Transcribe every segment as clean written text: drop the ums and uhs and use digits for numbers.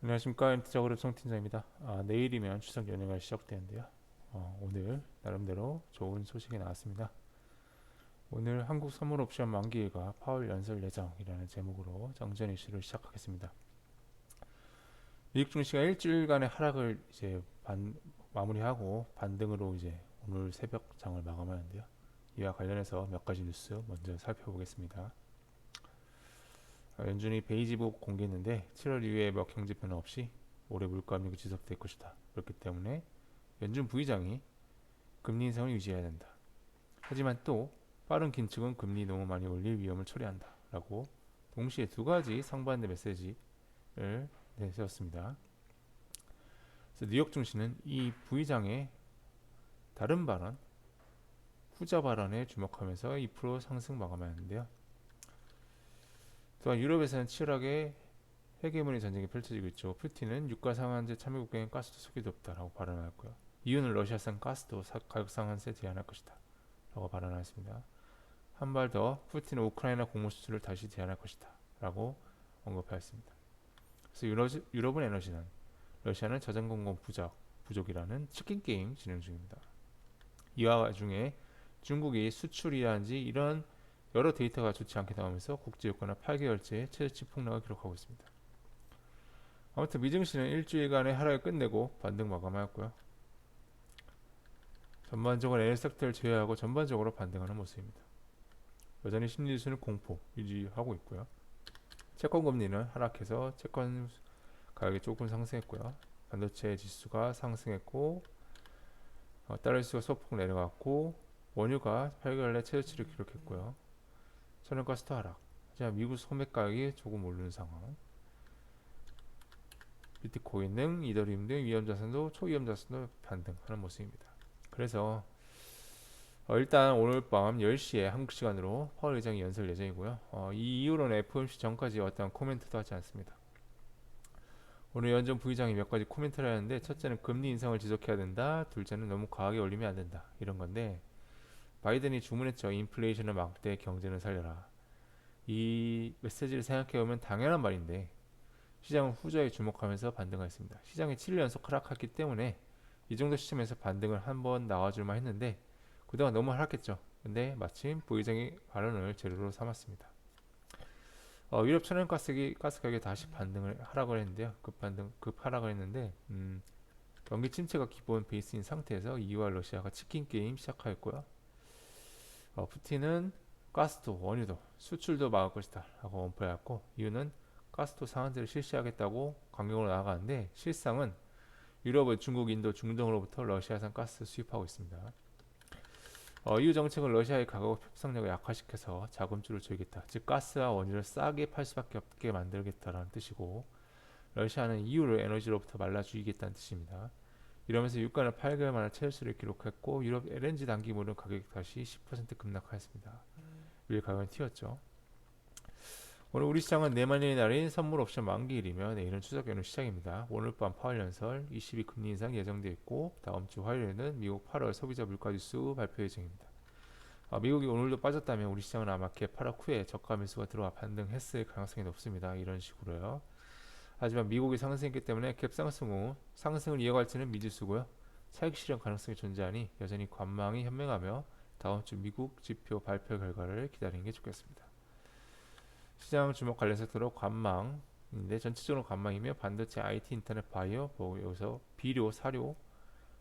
안녕하십니까. 엔트자그룹 송팀장입니다. 내일이면 추석 연휴가 시작되는데요. 오늘 나름대로 좋은 소식이 나왔습니다. 오늘 한국 선물 옵션 만기일과 파월 연설 예정이라는 제목으로 정전 이슈를 시작하겠습니다. 미국 증시가 일주일간의 하락을 마무리하고 반등으로 오늘 새벽 장을 마감하는데요. 이와 관련해서 몇 가지 뉴스 먼저 살펴보겠습니다. 연준이 베이지북 공개했는데 7월 이후에 뭐 경제 변화 없이 올해 물가 압력이 지속될 것이다. 그렇기 때문에 연준 부의장이 금리 인상을 유지해야 된다. 하지만 또 빠른 긴축은 금리 너무 많이 올릴 위험을 초래한다. 라고 동시에 두 가지 상반된 메시지를 내세웠습니다. 그래서 뉴욕 증시는 이 부의장의 다른 발언, 후자 발언에 주목하면서 2% 상승 마감하였는데요. 또한 유럽에서는 치열하게 세계문의 전쟁이 펼쳐지고 있죠. 푸틴은 유가 상한제 참여국에는 가스도 석유도 없다라고 발언하였고요. 이유는 러시아산 가스도 가격 상한세 제한할 것이다 라고 발언하였습니다. 한 발 더 푸틴은 우크라이나 곡물 수출을 다시 제한할 것이다 라고 언급하였습니다. 그래서 유럽은 에너지난, 러시아는 저장공급 부족이라는 치킨 게임 진행 중입니다. 이와 와중에 중국이 수출이라든지 이런 여러 데이터가 좋지 않게 나오면서 국제유가는 8개월째 최저치 폭락을 기록하고 있습니다. 아무튼 미증시는 일주일간의 하락을 끝내고 반등 마감하였고요. 전반적으로 NS 섹터를 제외하고 전반적으로 반등하는 모습입니다. 여전히 심리지수는 공포 유지하고 있고요. 채권 금리는 하락해서 채권 가격이 조금 상승했고요. 반도체 지수가 상승했고 달러지수가 소폭 내려갔고 원유가 8개월 내 최저치를 기록했고요. 천연가스도 하락. 하지만 미국 소매 가격이 조금 오르는 상황. 비트코인 등 이더리움 등 위험자산도 초위험자산도 반등하는 모습입니다. 그래서 일단 오늘 밤 10시에 한국 시간으로 파월 의장이 연설 예정이고요. 이 이후로는 FOMC 전까지 어떤 코멘트도 하지 않습니다. 오늘 연준 부의장이 몇 가지 코멘트를 하는데 첫째는 금리 인상을 지속해야 된다. 둘째는 너무 과하게 올리면 안 된다. 이런 건데 바이든이 주문했죠. 인플레이션을 막되 경제는 살려라. 이 메시지를 생각해보면 당연한 말인데 시장은 후자에 주목하면서 반등했습니다. 시장이 7일 연속 하락했기 때문에 이 정도 시점에서 반등을 한번 나와줄만 했는데 그동안 너무 하락했죠. 근데 마침 부의장이 발언을 재료로 삼았습니다. 유럽 천연가스 가격이 다시 반등을 하락을 했는데요. 급 하락을 했는데 경기 침체가 기본 베이스인 상태에서 이와 러시아가 치킨 게임 시작하였고요. 푸틴은 가스도 원유도 수출도 막을 것이다 라고 언포했고 이유는 가스도 상한제를 실시하겠다고 강경으로 나아가는데 실상은 유럽은 중국, 인도, 중동으로부터 러시아산 가스 수입하고 있습니다. EU 정책은 러시아의 가격 협상력을 약화시켜서 자금줄을 조이겠다. 즉 가스와 원유를 싸게 팔 수밖에 없게 만들겠다라는 뜻이고 러시아는 EU를 에너지로부터 말라주이겠다는 뜻입니다. 이러면서 유가는 8개월 만에 최저치를 기록했고 유럽 LNG 단기물은 가격이 다시 10% 급락하였습니다. 밀 가격은 튀었죠. 오늘 우리 시장은 내만의 날인 선물 옵션 만기일이며 내일은 추석 연휴 시작입니다. 오늘 밤 파월 연설 22 금리 인상 예정되어 있고 다음 주 화요일에는 미국 8월 소비자 물가지수 발표 예정입니다. 미국이 오늘도 빠졌다면 우리 시장은 아마 갭 하락 후에 저가 매수가 들어와 반등했을 가능성이 높습니다. 이런 식으로요. 하지만 미국이 상승했기 때문에 갭 상승 후 상승을 이어갈지는 미지수고요. 차익 실현 가능성이 존재하니 여전히 관망이 현명하며 다음 주 미국 지표 발표 결과를 기다리는 게 좋겠습니다. 시장 주목 관련 섹터로 관망인데 전체적으로 관망이며 반도체, IT, 인터넷, 바이오, 뭐 여기서 비료, 사료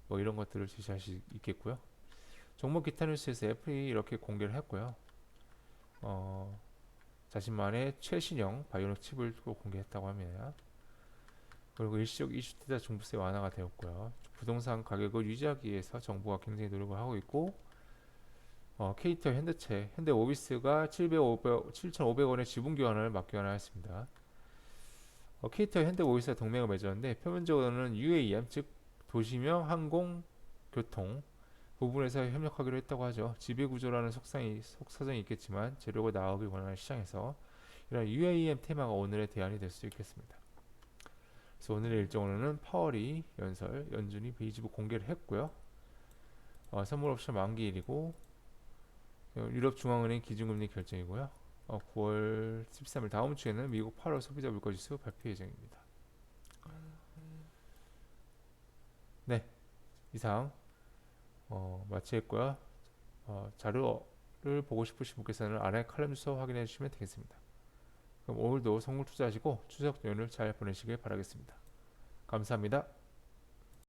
뭐 이런 것들을 제시할 수 있겠고요. 종목 기타 뉴스에서 애플이 이렇게 공개를 했고요. 자신만의 최신형 바이오닉 칩을 또 공개했다고 합니다. 그리고 일시적 이슈티자 종부세 완화가 되었고요. 부동산 가격을 유지하기 위해서 정부가 굉장히 노력을 하고 있고 KT 현대차, 현대오비스가 7,500원의 지분 교환을 맞교환하였습니다. KT 현대오비스와 동맹을 맺었는데 표면적으로는 UAM 즉 도시명 항공 교통 부분에서 협력하기로 했다고 하죠. 지배구조라는 속사정이 있겠지만 재료가 나오길 원하는 시장에서 이런 UAM 테마가 오늘의 대안이 될 수 있겠습니다. 그래서 오늘의 일정으로는 파월이 연준이 베이지북 공개를 했고요. 선물 옵션 만기일이고 유럽 중앙은행 기준금리 결정이고요. 9월 13일 다음 주에는 미국 8월 소비자 물가지수 발표 예정입니다. 이상 마치겠고요. 자료를 보고 싶으신 분께서는 아래 칼럼 주소 확인해 주시면 되겠습니다. 그럼 오늘도 선물 투자하시고 추석 연휴를 잘 보내시길 바라겠습니다. 감사합니다.